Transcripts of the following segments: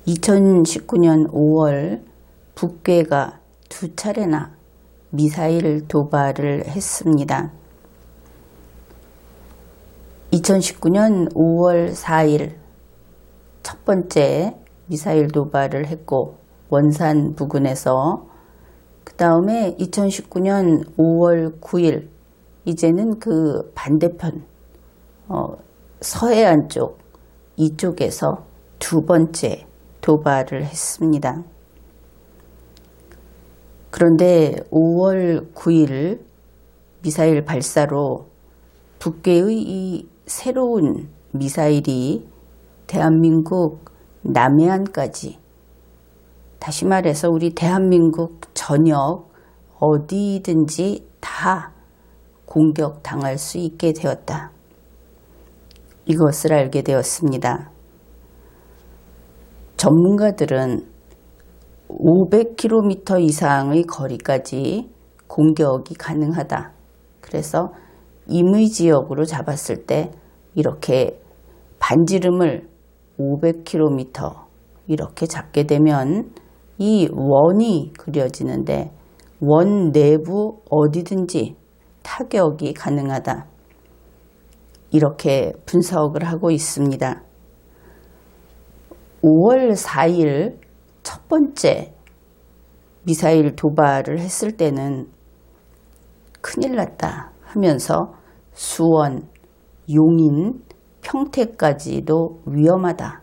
2019년 5월 북괴가 두 차례나 미사일 도발을 했습니다. 2019년 5월 4일 첫 번째 미사일 도발을 했고 원산 부근에서, 그 다음에 2019년 5월 9일 이제는 그 반대편 서해안 쪽 이쪽에서 두 번째 도발을 했습니다. 그런데 5월 9일 미사일 발사로 북괴의 이 새로운 미사일이 대한민국 남해안까지, 다시 말해서 우리 대한민국 전역 어디든지 다 공격당할 수 있게 되었다. 이것을 알게 되었습니다. 전문가들은 500km 이상의 거리까지 공격이 가능하다. 그래서 임의지역으로 잡았을 때 이렇게 반지름을 500km 이렇게 잡게 되면 이 원이 그려지는데 원 내부 어디든지 타격이 가능하다. 이렇게 분석을 하고 있습니다. 5월 4일 첫 번째 미사일 도발을 했을 때는 큰일 났다 하면서 수원, 용인, 평택까지도 위험하다.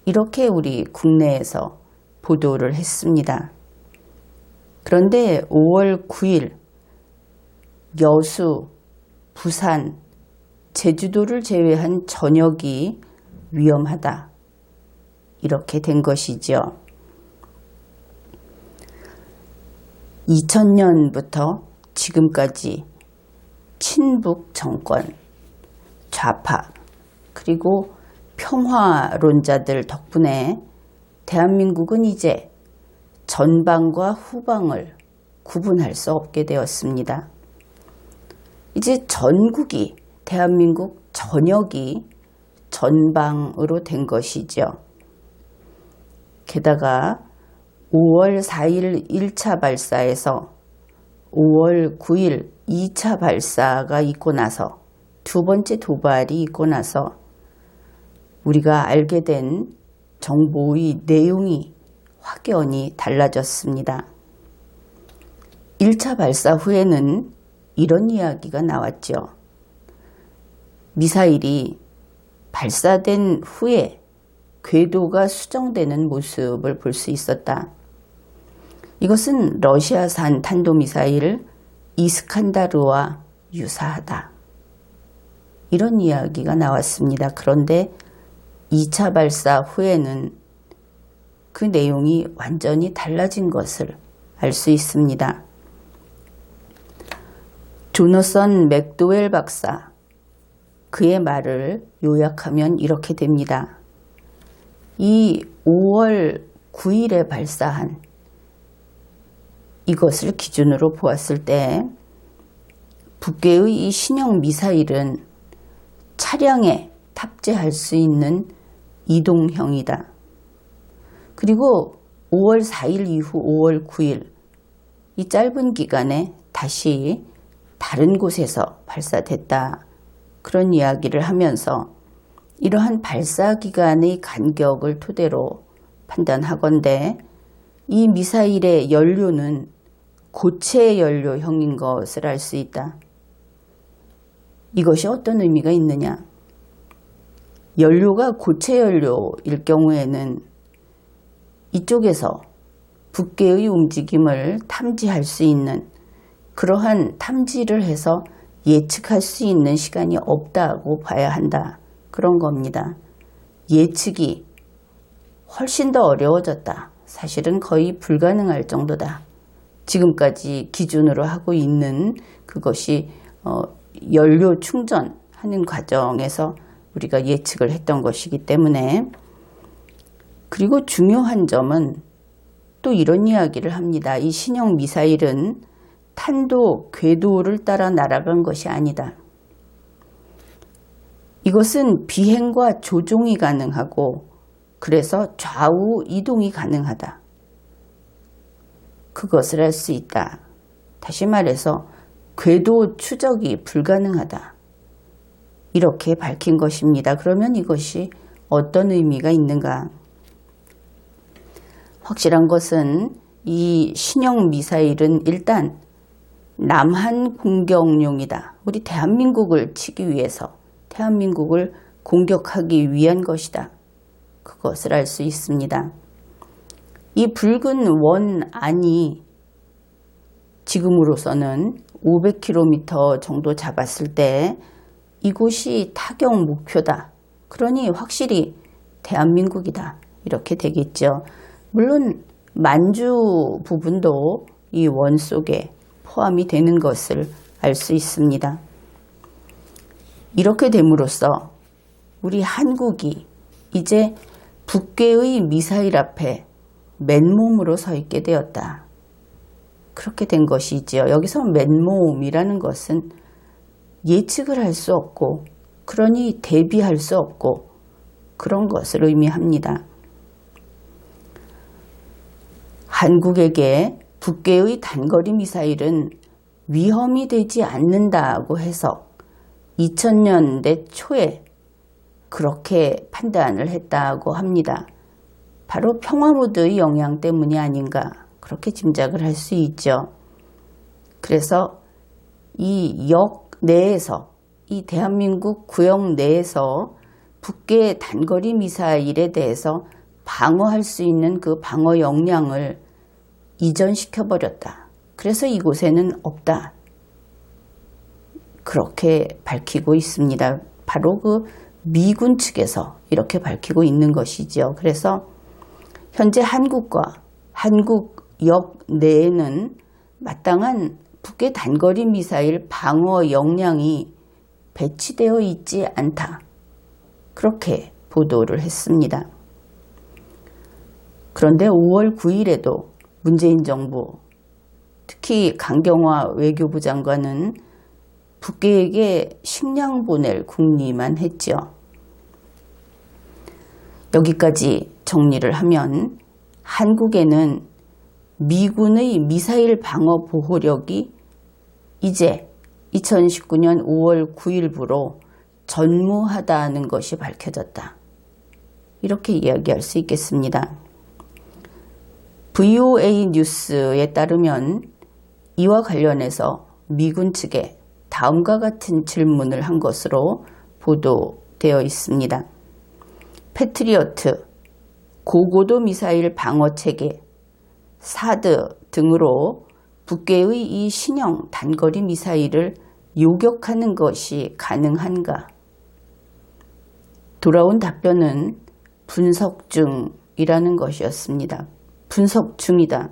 이렇게 우리 국내에서 보도를 했습니다. 그런데 5월 9일 여수, 부산, 제주도를 제외한 전역이 위험하다. 이렇게 된 것이죠. 2000년부터 지금까지 친북 정권, 좌파, 그리고 평화론자들 덕분에 대한민국은 이제 전방과 후방을 구분할 수 없게 되었습니다. 이제 전국이, 대한민국 전역이 전방으로 된 것이죠. 게다가 5월 4일 1차 발사에서 5월 9일 2차 발사가 있고 나서, 두 번째 도발이 있고 나서 우리가 알게 된 정보의 내용이 확연히 달라졌습니다. 1차 발사 후에는 이런 이야기가 나왔죠. 미사일이 발사된 후에 궤도가 수정되는 모습을 볼 수 있었다. 이것은 러시아산 탄도미사일 이스칸다르와 유사하다. 이런 이야기가 나왔습니다. 그런데 2차 발사 후에는 그 내용이 완전히 달라진 것을 알 수 있습니다. 조너선 맥도웰 박사, 그의 말을 요약하면 이렇게 됩니다. 이 5월 9일에 발사한 이것을 기준으로 보았을 때 북괴의 이 신형 미사일은 차량에 탑재할 수 있는 이동형이다. 그리고 5월 4일 이후 5월 9일 이 짧은 기간에 다시 다른 곳에서 발사됐다. 그런 이야기를 하면서 이러한 발사 기간의 간격을 토대로 판단하건대 이 미사일의 연료는 고체 연료형인 것을 알 수 있다. 이것이 어떤 의미가 있느냐? 연료가 고체 연료일 경우에는 이쪽에서 북괴의 움직임을 탐지할 수 있는, 그러한 탐지를 해서 예측할 수 있는 시간이 없다고 봐야 한다. 그런 겁니다. 예측이 훨씬 더 어려워졌다. 사실은 거의 불가능할 정도다. 지금까지 기준으로 하고 있는 그것이 연료 충전하는 과정에서 우리가 예측을 했던 것이기 때문에. 그리고 중요한 점은 또 이런 이야기를 합니다. 이 신형 미사일은 탄도, 궤도를 따라 날아간 것이 아니다. 이것은 비행과 조종이 가능하고 그래서 좌우 이동이 가능하다. 그것을 알 수 있다. 다시 말해서 궤도 추적이 불가능하다. 이렇게 밝힌 것입니다. 그러면 이것이 어떤 의미가 있는가? 확실한 것은 이 신형 미사일은 일단 남한 공격용이다. 우리 대한민국을 치기 위해서, 대한민국을 공격하기 위한 것이다. 그것을 알 수 있습니다. 이 붉은 원 안이 지금으로서는 500km 정도 잡았을 때 이곳이 타격 목표다. 그러니 확실히 대한민국이다. 이렇게 되겠죠. 물론 만주 부분도 이 원 속에 포함이 되는 것을 알 수 있습니다. 이렇게 됨으로써 우리 한국이 이제 북괴의 미사일 앞에 맨몸으로 서 있게 되었다. 그렇게 된 것이지요. 여기서 맨몸이라는 것은 예측을 할 수 없고, 그러니 대비할 수 없고, 그런 것을 의미합니다. 한국에게 북괴의 단거리 미사일은 위험이 되지 않는다고 해서 2000년대 초에 그렇게 판단을 했다고 합니다. 바로 평화무드의 영향 때문이 아닌가, 그렇게 짐작을 할 수 있죠. 그래서 이 역 내에서, 이 대한민국 구역 내에서 북괴 단거리 미사일에 대해서 방어할 수 있는 그 방어 역량을 이전시켜버렸다. 그래서 이곳에는 없다. 그렇게 밝히고 있습니다. 바로 그 미군 측에서 이렇게 밝히고 있는 것이죠. 그래서 현재 한국과 한국역 내에는 마땅한 북괴 단거리 미사일 방어 역량이 배치되어 있지 않다. 그렇게 보도를 했습니다. 그런데 5월 9일에도 문재인 정부, 특히 강경화 외교부 장관은 북괴에게 식량 보낼 궁리만 했죠. 여기까지 정리를 하면 한국에는 미군의 미사일 방어 보호력이 이제 2019년 5월 9일부로 전무하다는 것이 밝혀졌다. 이렇게 이야기할 수 있겠습니다. VOA 뉴스에 따르면 이와 관련해서 미군 측에 다음과 같은 질문을 한 것으로 보도되어 있습니다. 패트리어트, 고고도 미사일 방어체계, 사드 등으로 북괴의 이 신형 단거리 미사일을 요격하는 것이 가능한가? 돌아온 답변은 분석 중이라는 것이었습니다. 분석 중이다.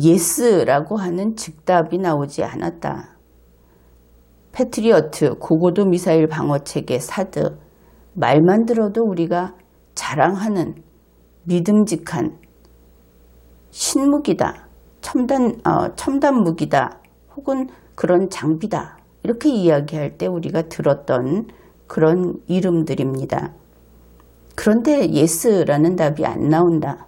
예스라고 하는 즉답이 나오지 않았다. 패트리어트, 고고도 미사일 방어체계, 사드, 말만 들어도 우리가 자랑하는 믿음직한 신무기다, 첨단 무기다, 혹은 그런 장비다, 이렇게 이야기할 때 우리가 들었던 그런 이름들입니다. 그런데 예스라는 답이 안 나온다.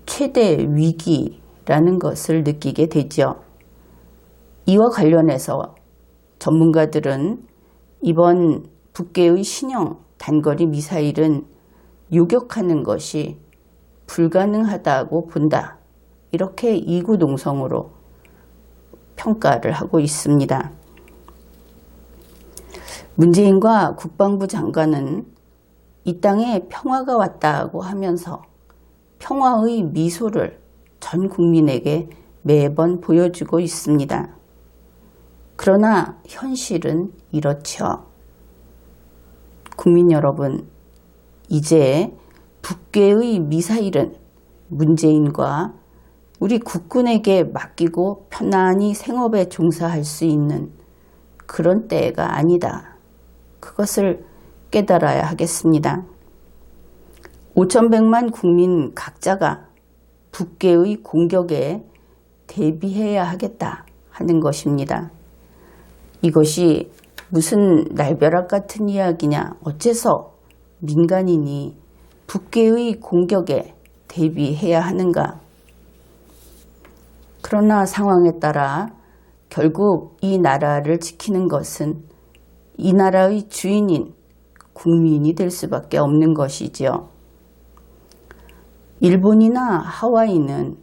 최대 위기라는 것을 느끼게 되죠. 이와 관련해서 전문가들은 이번 북괴의 신형 단거리 미사일은 요격하는 것이 불가능하다고 본다. 이렇게 이구동성으로 평가를 하고 있습니다. 문재인과 국방부 장관은 이 땅에 평화가 왔다고 하면서 평화의 미소를 전 국민에게 매번 보여주고 있습니다. 그러나 현실은 이렇죠. 국민 여러분, 이제 북괴의 미사일은 문재인과 우리 국군에게 맡기고 편안히 생업에 종사할 수 있는 그런 때가 아니다. 그것을 깨달아야 하겠습니다. 5,100만 국민 각자가 북괴의 공격에 대비해야 하겠다 하는 것입니다. 이것이 무슨 날벼락 같은 이야기냐, 어째서 민간인이 북괴의 공격에 대비해야 하는가? 그러나 상황에 따라 결국 이 나라를 지키는 것은 이 나라의 주인인 국민이 될 수밖에 없는 것이지요. 일본이나 하와이는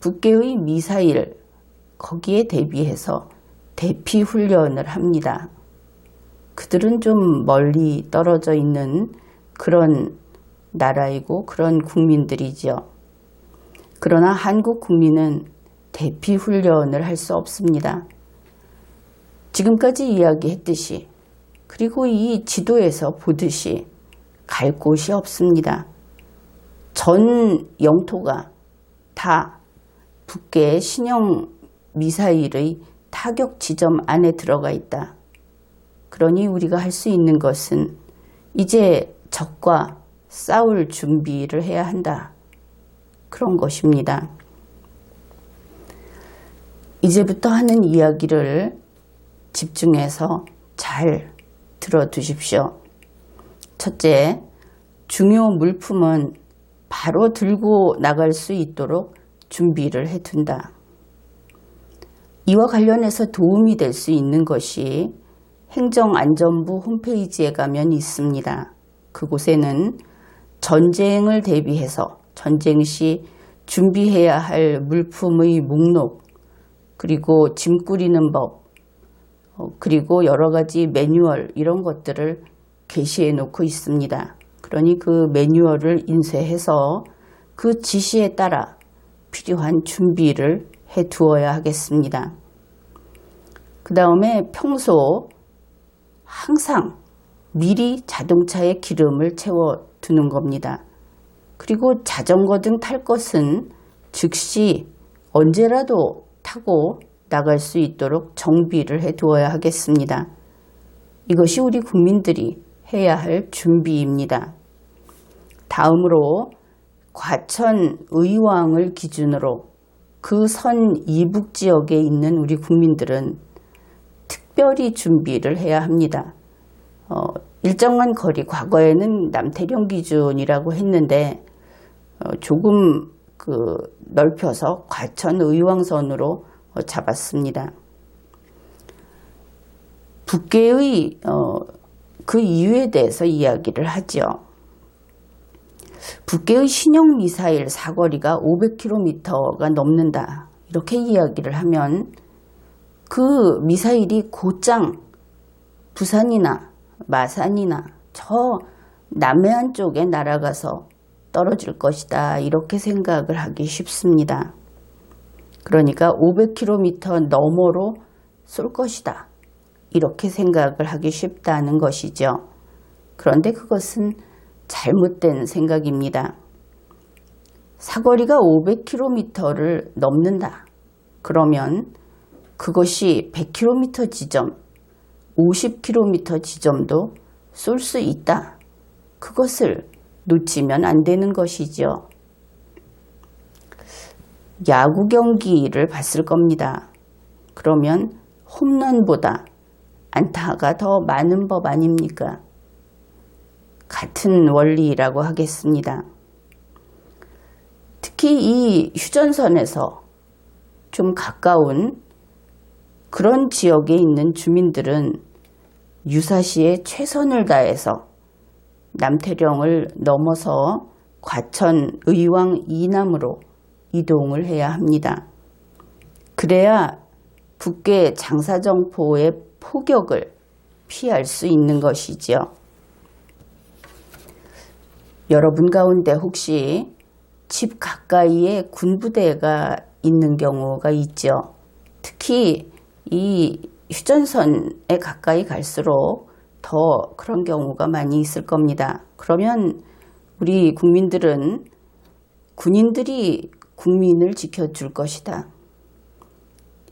북괴의 미사일 거기에 대비해서 대피 훈련을 합니다. 그들은 좀 멀리 떨어져 있는 그런 나라이고 그런 국민들이지요. 그러나 한국 국민은 대피 훈련을 할 수 없습니다. 지금까지 이야기했듯이 그리고 이 지도에서 보듯이 갈 곳이 없습니다. 전 영토가 다 북괴의 신형 미사일의 타격 지점 안에 들어가 있다. 그러니 우리가 할 수 있는 것은 이제 적과 싸울 준비를 해야 한다. 그런 것입니다. 이제부터 하는 이야기를 집중해서 잘 들어두십시오. 첫째, 중요 물품은 바로 들고 나갈 수 있도록 준비를 해둔다. 이와 관련해서 도움이 될 수 있는 것이 행정안전부 홈페이지에 가면 있습니다. 그곳에는 전쟁을 대비해서 전쟁 시 준비해야 할 물품의 목록, 그리고 짐 꾸리는 법, 그리고 여러 가지 매뉴얼 이런 것들을 게시해 놓고 있습니다. 그러니 그 매뉴얼을 인쇄해서 그 지시에 따라 필요한 준비를 해 두어야 하겠습니다. 그 다음에 평소 항상 미리 자동차에 기름을 채워 두는 겁니다. 그리고 자전거 등 탈 것은 즉시 언제라도 타고 나갈 수 있도록 정비를 해 두어야 하겠습니다. 이것이 우리 국민들이 해야 할 준비입니다. 다음으로 과천 의왕을 기준으로 그 선 이북 지역에 있는 우리 국민들은 특별히 준비를 해야 합니다. 일정한 거리, 과거에는 남태령 기준이라고 했는데 조금 넓혀서 과천 의왕선으로 잡았습니다. 북괴의 그 이유에 대해서 이야기를 하죠. 북괴의 신형 미사일 사거리가 500km가 넘는다. 이렇게 이야기를 하면 그 미사일이 곧장 부산이나 마산이나 저 남해안 쪽에 날아가서 떨어질 것이다. 이렇게 생각을 하기 쉽습니다. 그러니까 500km 너머로 쏠 것이다. 이렇게 생각을 하기 쉽다는 것이죠. 그런데 그것은 잘못된 생각입니다. 사거리가 500km를 넘는다. 그러면 그것이 100km 지점, 50km 지점도 쏠 수 있다. 그것을 놓치면 안 되는 것이죠. 야구 경기를 봤을 겁니다. 그러면 홈런보다 안타가 더 많은 법 아닙니까? 같은 원리라고 하겠습니다. 특히 이 휴전선에서 좀 가까운 그런 지역에 있는 주민들은 유사시에 최선을 다해서 남태령을 넘어서 과천 의왕 이남으로 이동을 해야 합니다. 그래야 북괴 장사정포의 포격을 피할 수 있는 것이지요. 여러분 가운데 혹시 집 가까이에 군부대가 있는 경우가 있죠. 특히 이 휴전선에 가까이 갈수록 더 그런 경우가 많이 있을 겁니다. 그러면 우리 국민들은 군인들이 국민을 지켜줄 것이다.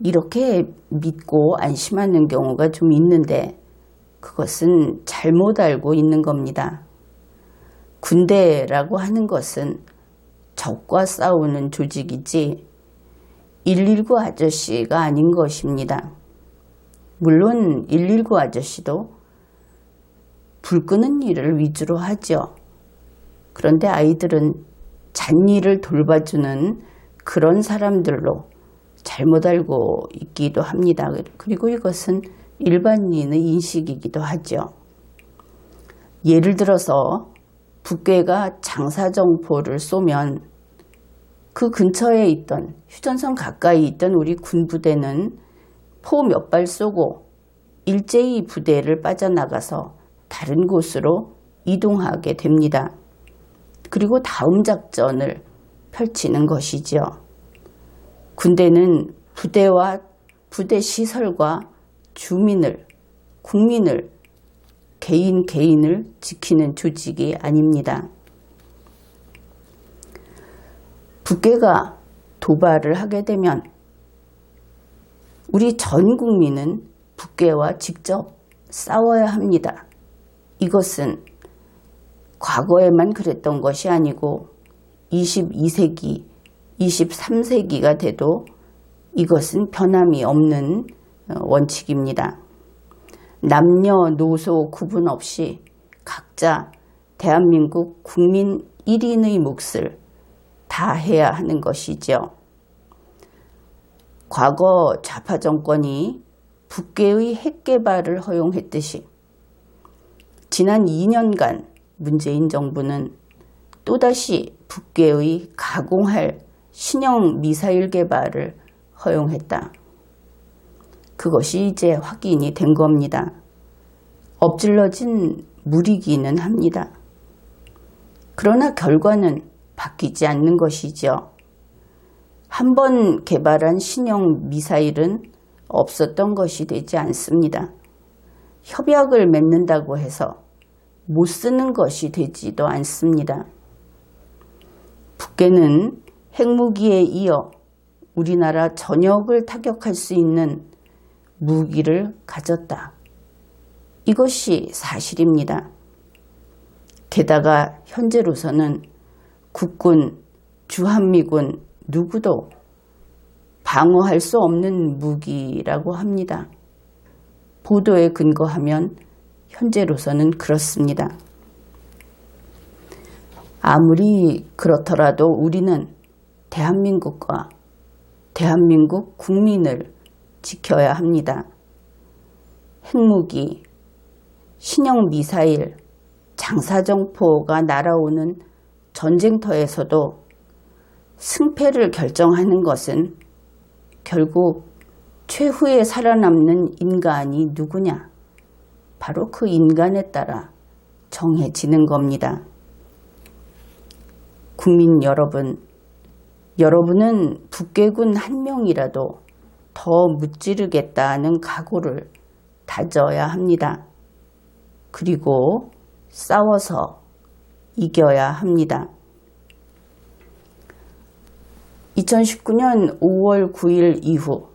이렇게 믿고 안심하는 경우가 좀 있는데 그것은 잘못 알고 있는 겁니다. 군대라고 하는 것은 적과 싸우는 조직이지 119 아저씨가 아닌 것입니다. 물론 119 아저씨도 불 끄는 일을 위주로 하죠. 그런데 아이들은 잔일을 돌봐주는 그런 사람들로 잘못 알고 있기도 합니다. 그리고 이것은 일반인의 인식이기도 하죠. 예를 들어서 북괴가 장사정포를 쏘면 그 근처에 있던 휴전선 가까이 있던 우리 군부대는 포 몇 발 쏘고 일제히 부대를 빠져나가서 다른 곳으로 이동하게 됩니다. 그리고 다음 작전을 펼치는 것이죠. 군대는 부대와 부대 시설과 주민을, 국민을, 개인을 지키는 조직이 아닙니다. 북괴가 도발을 하게 되면 우리 전 국민은 북괴와 직접 싸워야 합니다. 이것은 과거에만 그랬던 것이 아니고 22세기, 23세기가 돼도 이것은 변함이 없는 원칙입니다. 남녀노소 구분 없이 각자 대한민국 국민 1인의 몫을 다해야 하는 것이죠. 과거 좌파 정권이 북괴의 핵 개발을 허용했듯이 지난 2년간 문재인 정부는 또다시 북괴의 가공할 신형 미사일 개발을 허용했다. 그것이 이제 확인이 된 겁니다. 엎질러진 물이기는 합니다. 그러나 결과는 바뀌지 않는 것이죠. 한 번 개발한 신형 미사일은 없었던 것이 되지 않습니다. 협약을 맺는다고 해서 못 쓰는 것이 되지도 않습니다. 북괴는 핵무기에 이어 우리나라 전역을 타격할 수 있는 무기를 가졌다. 이것이 사실입니다. 게다가 현재로서는 국군, 주한미군 누구도 방어할 수 없는 무기라고 합니다. 보도에 근거하면 현재로서는 그렇습니다. 아무리 그렇더라도 우리는 대한민국과 대한민국 국민을 지켜야 합니다. 핵무기, 신형 미사일, 장사정포가 날아오는 전쟁터에서도 승패를 결정하는 것은 결국 최후에 살아남는 인간이 누구냐? 바로 그 인간에 따라 정해지는 겁니다. 국민 여러분, 여러분은 북괴군 한 명이라도 더 무찌르겠다는 각오를 다져야 합니다. 그리고 싸워서 이겨야 합니다. 2019년 5월 9일 이후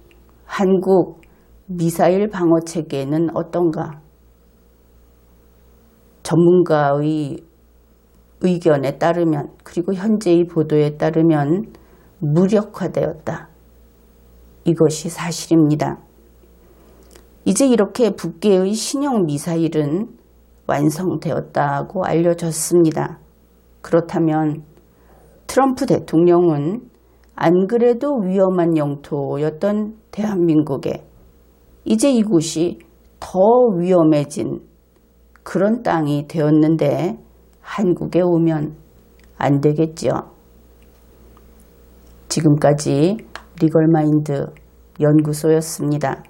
한국 미사일 방어 체계는 어떤가? 전문가의 의견에 따르면, 그리고 현재의 보도에 따르면 무력화되었다. 이것이 사실입니다. 이제 이렇게 북괴의 신형 미사일은 완성되었다고 알려졌습니다. 그렇다면 트럼프 대통령은 안 그래도 위험한 영토였던 대한민국에 이제 이곳이 더 위험해진 그런 땅이 되었는데 한국에 오면 안 되겠죠. 지금까지 리걸마인드 연구소였습니다.